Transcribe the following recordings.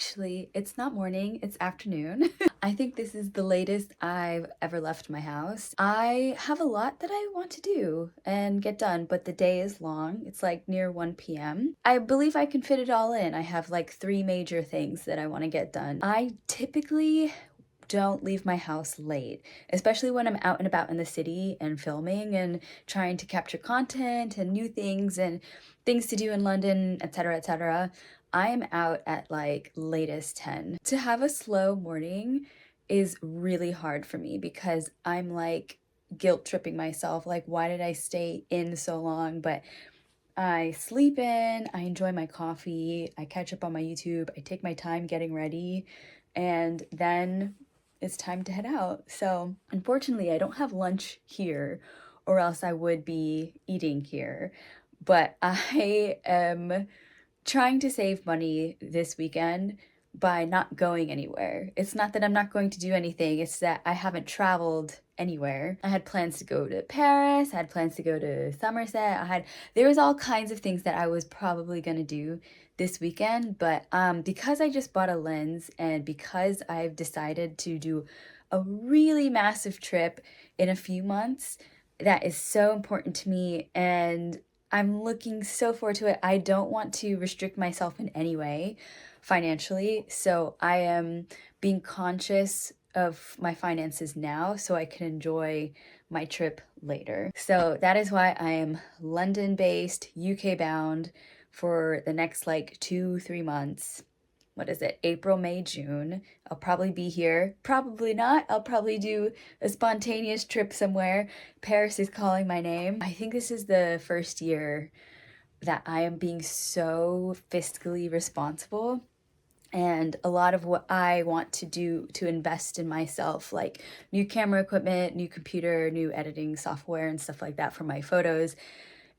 Actually, it's not morning, it's afternoon. I think this is the latest I've ever left my house. I have a lot that I want to do and get done, but the day is long. It's like near 1 p.m. I believe I can fit it all in. I have like 3 major things that I want to get done. I typically don't leave my house late, especially when I'm out and about in the city and filming and trying to capture content and new things and things to do in London, etc., etc. I am out at like latest 10. To have a slow morning is really hard for me because I'm like guilt tripping myself, like why did I stay in so long? But I sleep in, I enjoy my coffee, I catch up on my YouTube, I take my time getting ready, and then it's time to head out. So unfortunately, I don't have lunch here, or else I would be eating here. But I am trying to save money this weekend by not going anywhere. It's not that I'm not going to do anything, it's that I haven't traveled anywhere. I had plans to go to Paris, I had plans to go to Somerset, there was all kinds of things that I was probably gonna do this weekend, but because I just bought a lens and because I've decided to do a really massive trip in a few months, that is so important to me and I'm looking so forward to it. I don't want to restrict myself in any way financially, so I am being conscious of my finances now so I can enjoy my trip later. So that is why I am London based, UK bound for the next like 2-3 months. What is it? April, May, June. I'll probably be here. Probably not. I'll probably do a spontaneous trip somewhere. Paris is calling my name. I think this is the first year that I am being so fiscally responsible. And a lot of what I want to do to invest in myself, like new camera equipment, new computer, new editing software, and stuff like that for my photos,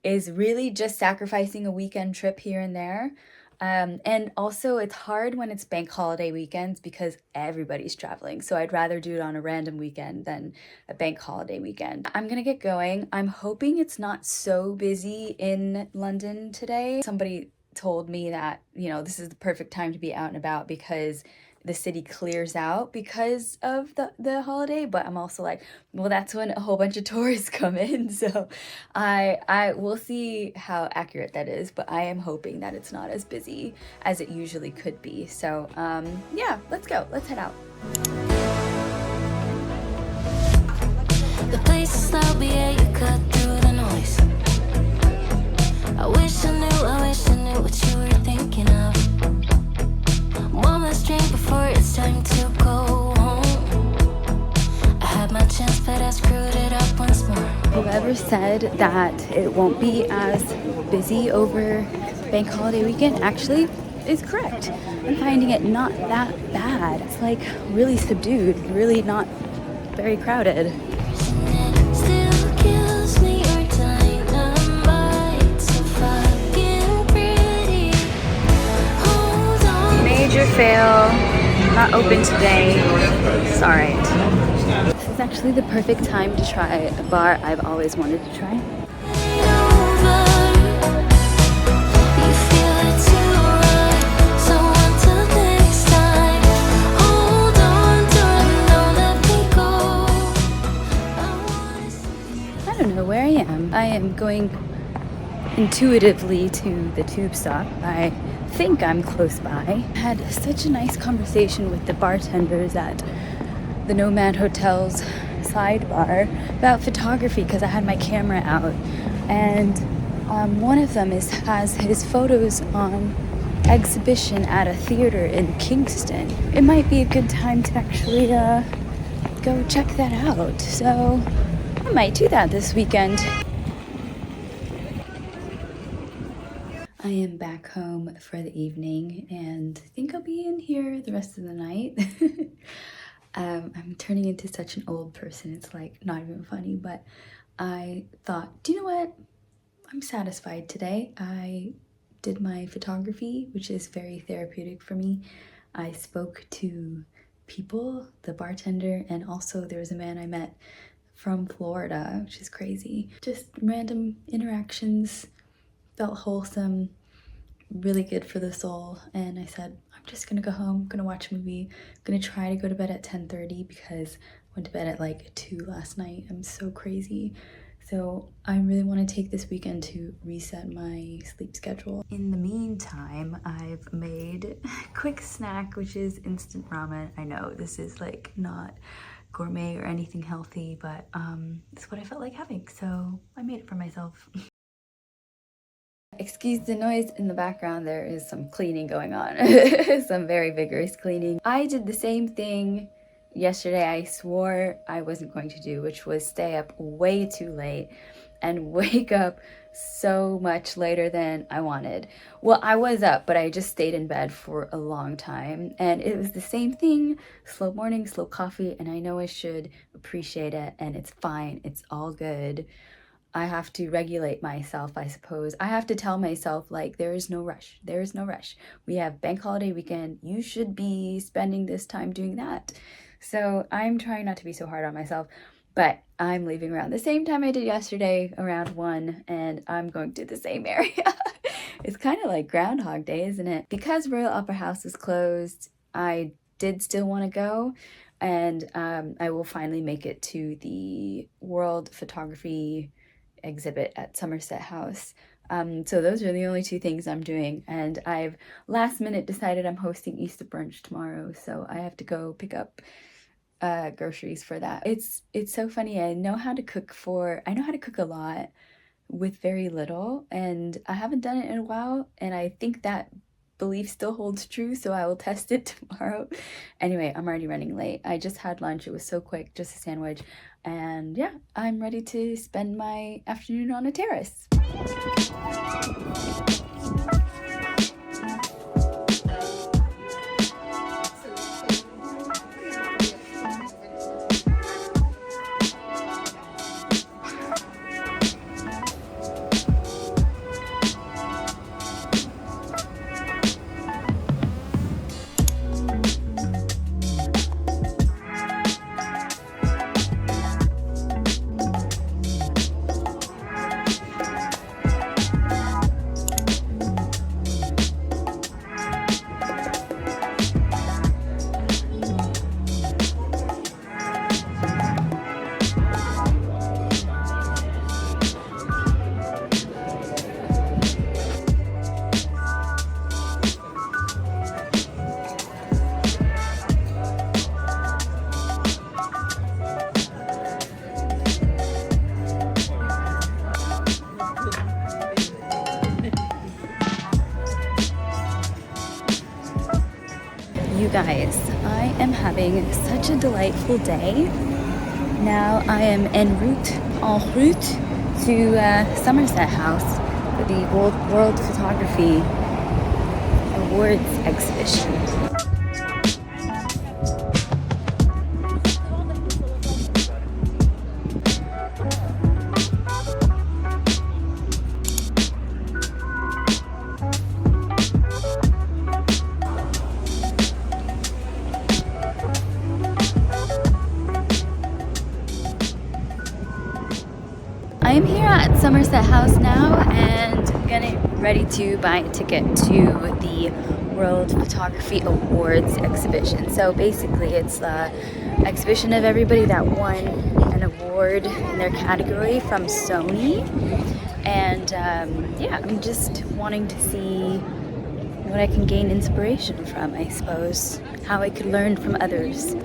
is really just sacrificing a weekend trip here and there. And also, it's hard when it's bank holiday weekends because everybody's traveling. So I'd rather do it on a random weekend than a bank holiday weekend. I'm gonna get going. I'm hoping it's not so busy in London today. Somebody told me that, this is the perfect time to be out and about because the city clears out because of the holiday, but I'm also like, well, that's when a whole bunch of tourists come in, so I will see how accurate that is, but I am hoping that it's not as busy as it usually could be. So yeah, let's go, let's head out. The place is loud, but yeah, you cut through the noise. I wish I knew what you were thinking of. One last drink before it's time to go home. I had my chance, but I screwed it up once more. Whoever said that it won't be as busy over bank holiday weekend actually is correct. I'm finding it not that bad. It's like really subdued, really not very crowded. Still kills me, your dynamite, so fucking pretty. Hold on. Major fail, not open today. Sorry. This is actually the perfect time to try a bar I've always wanted to try. I don't know where I am. I am going intuitively to the tube stop. I think I'm close by. I had such a nice conversation with the bartenders at the Nomad Hotel's sidebar about photography because I had my camera out, and one of them has his photos on exhibition at a theater in Kingston. It might be a good time to actually go check that out, so I might do that this weekend. I am back home for the evening and I think I'll be in here the rest of the night. I'm turning into such an old person, it's like not even funny, but I thought, do you know what? I'm satisfied today. I did my photography, which is very therapeutic for me. I spoke to people, the bartender, and also there was a man I met from Florida, which is crazy. Just random interactions, felt wholesome, really good for the soul, and I said, I'm I'm just gonna go home, gonna watch a movie, gonna try to go to bed at 10:30 because I went to bed at like 2 last night. I'm so crazy. So I really want to take this weekend to reset my sleep schedule. In the meantime, I've made a quick snack, which is instant ramen. I know this is like not gourmet or anything healthy, but it's what I felt like having, so I made it for myself. Excuse the noise in the background, there is some cleaning going on. Some very vigorous cleaning. I did the same thing yesterday I swore I wasn't going to do, which was stay up way too late and wake up so much later than I wanted. Well, I was up, but I just stayed in bed for a long time, and it was the same thing. Slow morning, slow coffee, and I know I should appreciate it, and it's fine. It's all good. I have to regulate myself, I suppose. I have to tell myself, like, there is no rush. There is no rush. We have bank holiday weekend. You should be spending this time doing that. So I'm trying not to be so hard on myself, but I'm leaving around the same time I did yesterday, around 1, and I'm going to the same area. It's kind of like Groundhog Day, isn't it? Because Royal Opera House is closed, I did still want to go, and I will finally make it to the World Photography exhibit at Somerset House. So those are the only 2 things I'm doing, and I've last minute decided I'm hosting Easter brunch tomorrow, so I have to go pick up groceries for that. It's so funny. I know how to cook a lot with very little, and I haven't done it in a while, and I think that belief still holds true, so I will test it tomorrow. Anyway, I'm already running late. I just had lunch. It was so quick, just a sandwich. And yeah, I'm ready to spend my afternoon on a terrace. You guys, I am having such a delightful day. Now I am en route to Somerset House for the World Photography Awards exhibition. I am here at Somerset House now and getting ready to buy a ticket to the World Photography Awards exhibition. So basically it's the exhibition of everybody that won an award in their category from Sony. And yeah, I'm just wanting to see what I can gain inspiration from, I suppose, how I could learn from others.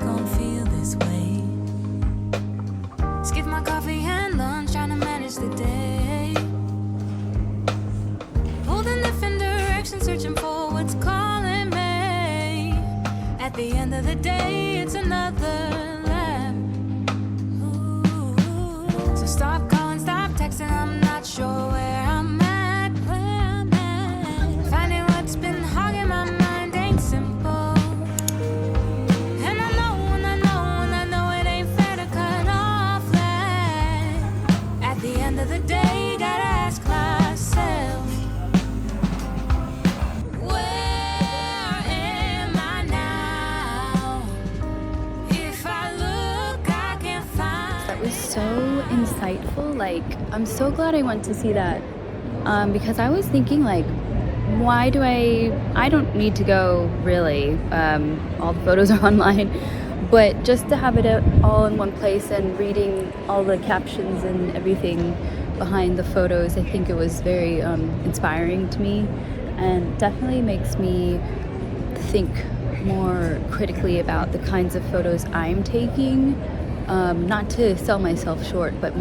Gonna feel this way. Skip my coffee and lunch, trying to manage the day. Pulled in different directions, searching for what's calling me. At the end of the day, it's another lap. Ooh. So stop calling, stop texting, I'm not sure where I'm at, Finding what's been hogging my mind ain't simple. And I know it ain't fair to cut off that. end of the day, gotta ask myself, where am I now? If I look, I can find. That was so insightful. Like, I'm so glad I went to see that, because I was thinking, like, why do I don't need to go, really. All the photos are online, but just to have it all in one place and reading all the captions and everything behind the photos, I think it was very inspiring to me, and definitely makes me think more critically about the kinds of photos I'm taking. Not to sell myself short, but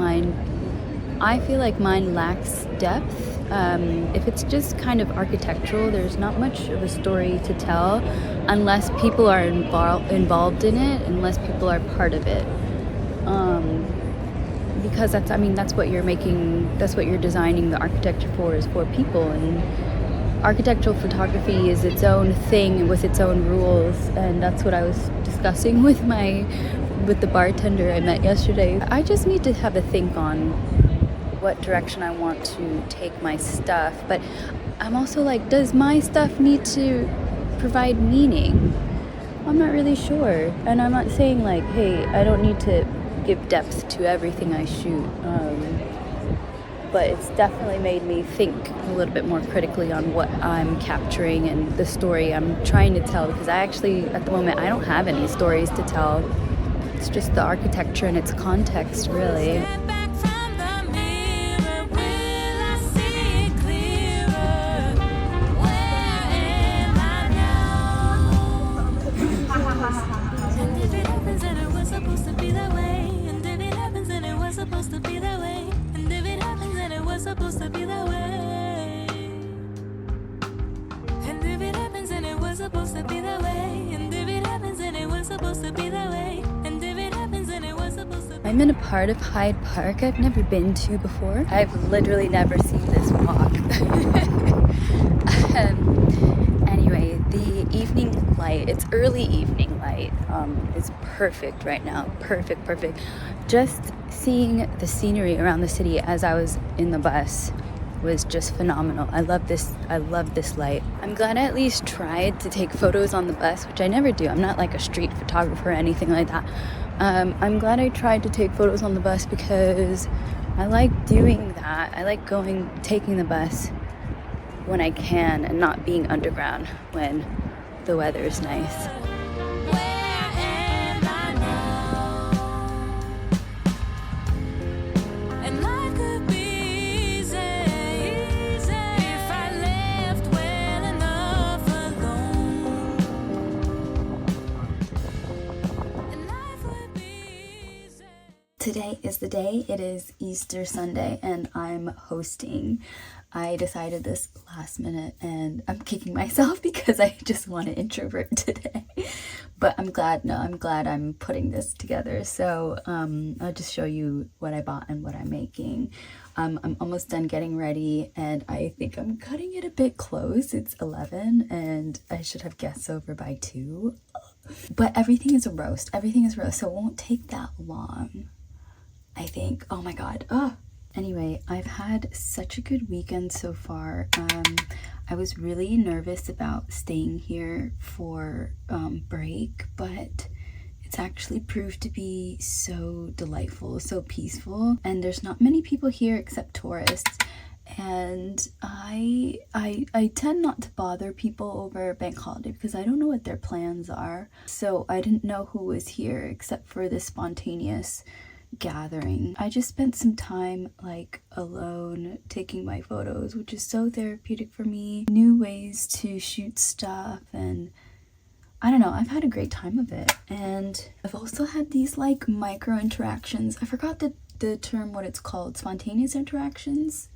I feel like mine lacks depth. If it's just kind of architectural, there's not much of a story to tell unless people are involved in it, unless people are part of it. Because that's what you're making, that's what you're designing the architecture for, is for people. And architectural photography is its own thing with its own rules, and that's what I was discussing with the bartender I met yesterday. I just need to have a think on what direction I want to take my stuff, but I'm also like, does my stuff need to provide meaning? I'm not really sure, and I'm not saying like, hey, I don't need to give depth to everything I shoot, but it's definitely made me think a little bit more critically on what I'm capturing and the story I'm trying to tell, because I actually, at the moment, I don't have any stories to tell. It's just the architecture and its context, really. I'm in a part of Hyde Park I've never been to before. I've literally never seen this walk. Anyway, the evening light, it's early evening light, is perfect right now. Perfect. Just seeing the scenery around the city as I was in the bus was just phenomenal. I love this light. I'm glad I at least tried to take photos on the bus, which I never do. I'm not like a street photographer or anything like that. I'm glad I tried to take photos on the bus because I like doing that. I like taking the bus when I can and not being underground when the weather is nice. Today is the day. It is Easter Sunday and I'm hosting. I decided this last minute and I'm kicking myself because I just want to introvert today. But I'm glad I'm putting this together. So I'll just show you what I bought and what I'm making. I'm almost done getting ready and I think I'm cutting it a bit close. It's 11 and I should have guests over by 2. But everything is a roast. So it won't take that long, I think. Oh my god. Anyway, I've had such a good weekend so far. I was really nervous about staying here for break, but it's actually proved to be so delightful, so peaceful, and there's not many people here except tourists. And I tend not to bother people over bank holiday because I don't know what their plans are. So I didn't know who was here except for this spontaneous gathering. I just spent some time like alone taking my photos, which is so therapeutic for me. New ways to shoot stuff, and I don't know, I've had a great time of it. And I've also had these like micro interactions. I forgot the term, what it's called, spontaneous interactions.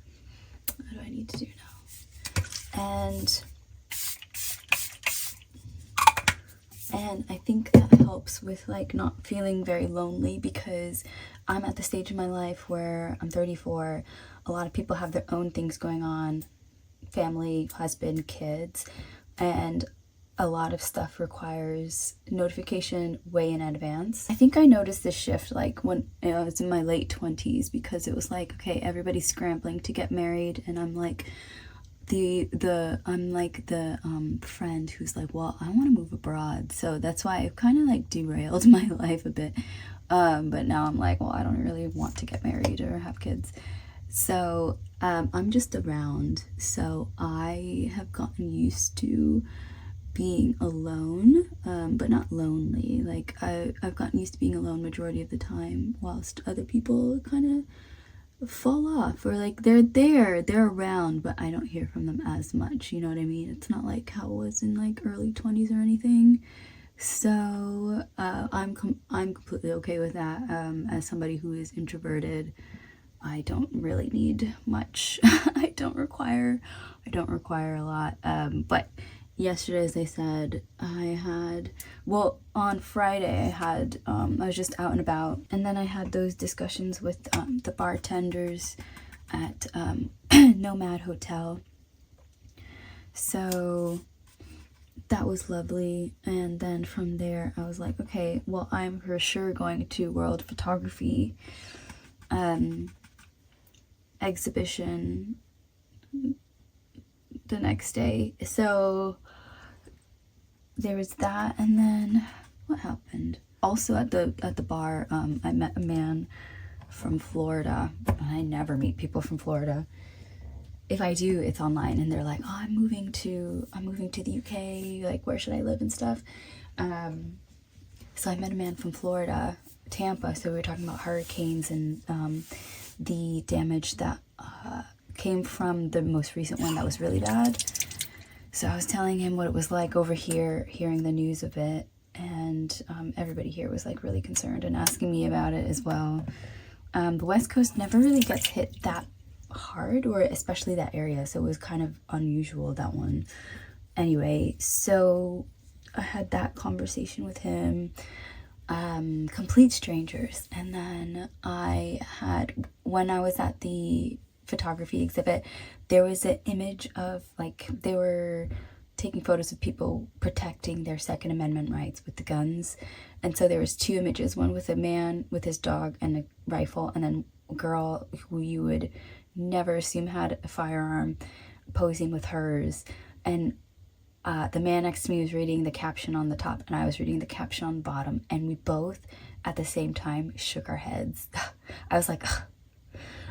What do I need to do now? And I think that helps with like not feeling very lonely, because I'm at the stage in my life where I'm 34. A lot of people have their own things going on, family, husband, kids, and a lot of stuff requires notification way in advance. I think I noticed this shift like when I was in my late 20s, because it was like, okay, everybody's scrambling to get married, and I'm like the friend who's like, well, I want to move abroad. So that's why I've kind of like derailed my life a bit. But now I'm like, well, I don't really want to get married or have kids. So I'm just around. So I have gotten used to being alone, but not lonely. Like I've gotten used to being alone majority of the time, whilst other people kind of fall off, or like they're around, but I don't hear from them as much. You know what I mean? It's not like how it was in like early 20s or anything. So I'm completely okay with that. As somebody who is introverted, I don't really need much. I don't require a lot. But yesterday, as I said, on Friday I was just out and about, and then I had those discussions with the bartenders at Nomad Hotel. So that was lovely. And then from there I was like, okay, well, I'm for sure going to World Photography exhibition the next day. So there was that. And then what happened? Also at the bar, I met a man from Florida. I never meet people from Florida. If I do, it's online, and they're like, oh, I'm moving to the UK, like, where should I live and stuff. So I met a man from Florida, Tampa. So we were talking about hurricanes and the damage that came from the most recent one that was really bad. So I was telling him what it was like over here, hearing the news of it, and everybody here was like really concerned and asking me about it as well. The West Coast never really gets hit that hard, or especially that area, so it was kind of unusual, that one. Anyway, so I had that conversation with him, complete strangers. And then when I was at the photography exhibit, there was an image of, like, they were taking photos of people protecting their Second Amendment rights with the guns. And so there was two images, one with a man with his dog and a rifle, and then a girl who you would never assume had a firearm posing with hers. And the man next to me was reading the caption on the top, and I was reading the caption on the bottom, and we both at the same time shook our heads. I was like, ugh.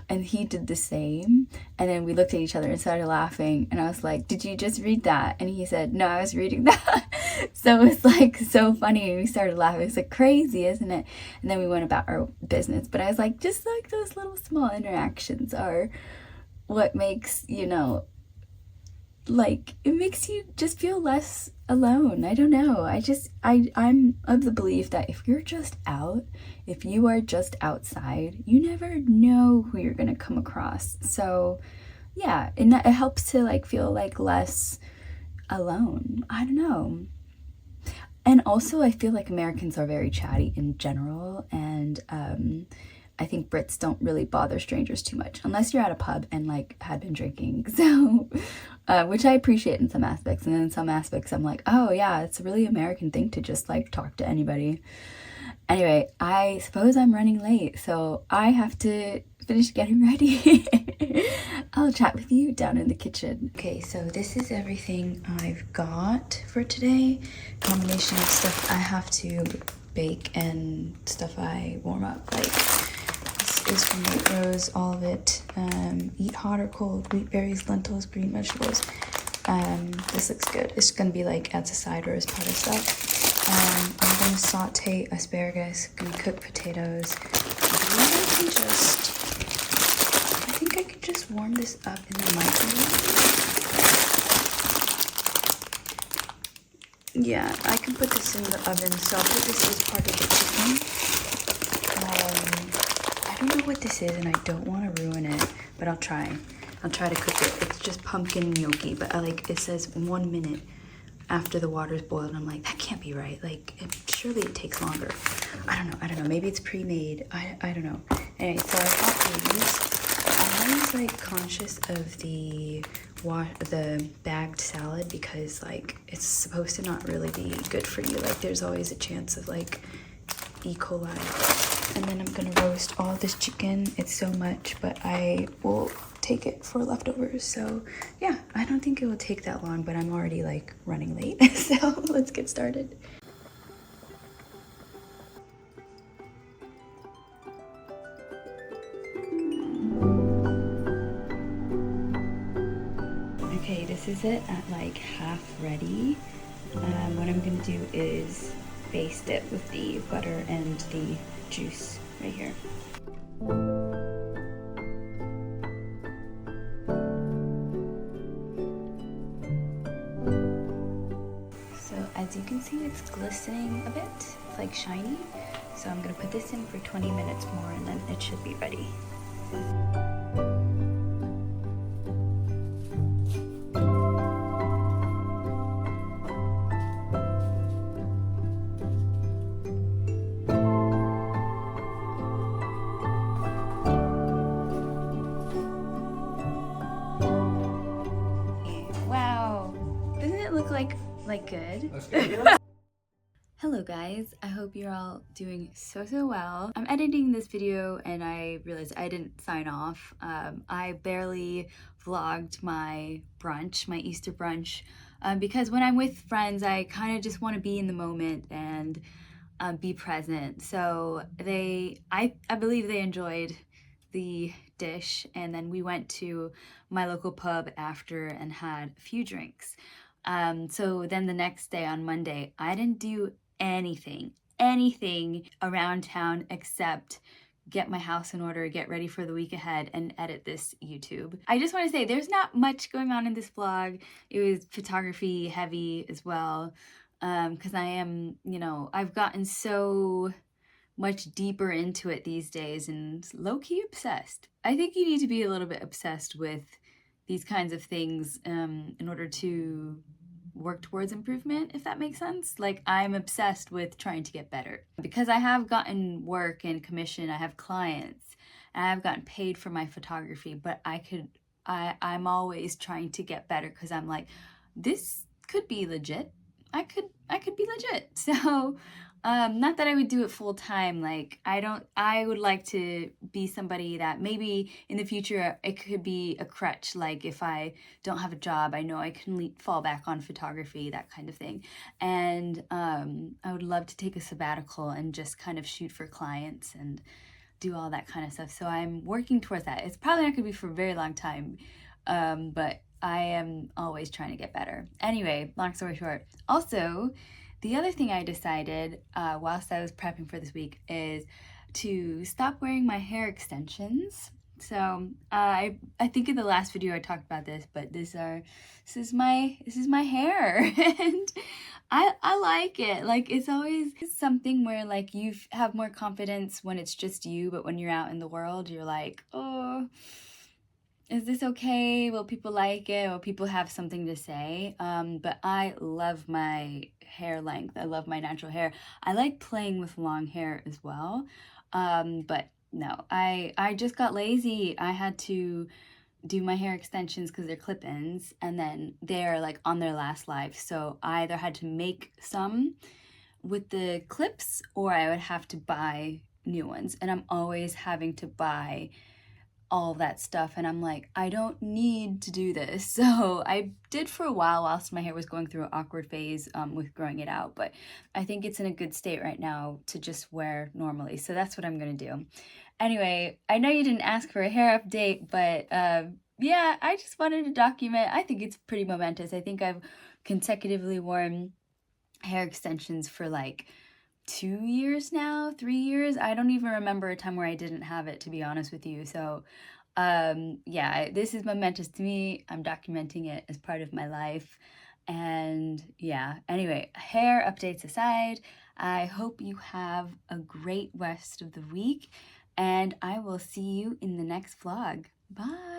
And he did the same, and then we looked at each other and started laughing, and I was like, did you just read that? And he said, no, I was reading that. So it was like so funny, and we started laughing. It's like crazy, isn't it? And then we went about our business. But I was like, just like those little small interactions are what makes, like, it makes you just feel less alone. I don't know. I'm of the belief that if you are just outside, you never know who you're gonna come across. So yeah, and it helps to like feel like less alone. I don't know. And also I feel like Americans are very chatty in general, and I think Brits don't really bother strangers too much unless you're at a pub and like had been drinking. So which I appreciate in some aspects, and then in some aspects I'm like, oh yeah, it's a really American thing to just like talk to anybody. Anyway, I suppose I'm running late, so I have to finish getting ready. I'll chat with you down in the kitchen. Okay, so this is everything I've got for today. Combination of stuff I have to bake and stuff I warm up. Like, this is from White Rose, all of it. Eat hot or cold, wheat berries, lentils, green vegetables. This looks good. It's gonna be like as a side or as part of stuff. I'm gonna saute asparagus, gonna cook potatoes. I think I could just warm this up in the microwave. Yeah, I can put this in the oven, so I'll put this as part of the chicken. I don't know what this is, and I don't want to ruin it, but I'll try to cook it. It's just pumpkin gnocchi, but it says 1 minute after the water's boiled, and I'm like, that can't be right. Like, surely it takes longer. I don't know. Maybe it's pre-made. I don't know. Anyway, so I got these. I always like conscious of the bagged salad because like it's supposed to not really be good for you. Like there's always a chance of like E. coli. And then I'm gonna roast all this chicken. It's so much, but I will take it for leftovers. So yeah, I don't think it will take that long, but I'm already like running late. So let's get started. Okay, this is it at like half ready. What I'm gonna do is baste it with the butter and the juice right here. So as you can see, it's glistening a bit. It's like shiny. So I'm gonna put this in for 20 minutes more and then it should be ready. Wow, doesn't it look like good? That's good. Hello guys, I hope you're all doing so well. I'm editing this video and I realized I didn't sign off. I barely vlogged my brunch, my Easter brunch, because when I'm with friends I kind of just want to be in the moment and be present. So I believe they enjoyed the dish, and then we went to my local pub after and had a few drinks. So then the next day on Monday, I didn't do anything around town except get my house in order, get ready for the week ahead, and edit this YouTube. I just want to say there's not much going on in this vlog. It was photography heavy as well, because I am, I've gotten so much deeper into it these days and low-key obsessed. I think you need to be a little bit obsessed with these kinds of things in order to work towards improvement, if that makes sense. Like I'm obsessed with trying to get better because I have gotten work and commission, I have clients, and I've gotten paid for my photography, but I'm always trying to get better because I'm like, this could be legit. I could be legit. So not that I would do it full time. Like I would like to be somebody that maybe in the future it could be a crutch. Like if I don't have a job, I know I can fall back on photography, that kind of thing. And I would love to take a sabbatical and just kind of shoot for clients and do all that kind of stuff. So I'm working towards that. It's probably not gonna be for a very long time, but I am always trying to get better. Anyway, long story short. Also, the other thing I decided whilst I was prepping for this week is to stop wearing my hair extensions. So I think in the last video I talked about this, but this is my hair, and I like it. Like it's always something where like you have more confidence when it's just you, but when you're out in the world, you're like, oh, is this okay? Will people like it? Will people have something to say? But I love my hair length. I love my natural hair. I like playing with long hair as well. But no, I just got lazy. I had to do my hair extensions because they're clip-ins, and then they're like on their last life. So I either had to make some with the clips or I would have to buy new ones. And I'm always having to buy all of that stuff, and I'm like, I don't need to do this. So I did for a while whilst my hair was going through an awkward phase with growing it out, but I think it's in a good state right now to just wear normally. So that's what I'm gonna do. Anyway, I know you didn't ask for a hair update, but yeah, I just wanted to document. I think it's pretty momentous. I think I've consecutively worn hair extensions for like 2 years now, 3 years. I don't even remember a time where I didn't have it, to be honest with you. So yeah, this is momentous to me. I'm documenting it as part of my life. And yeah, anyway, hair updates aside, I hope you have a great rest of the week, and I will see you in the next vlog. Bye.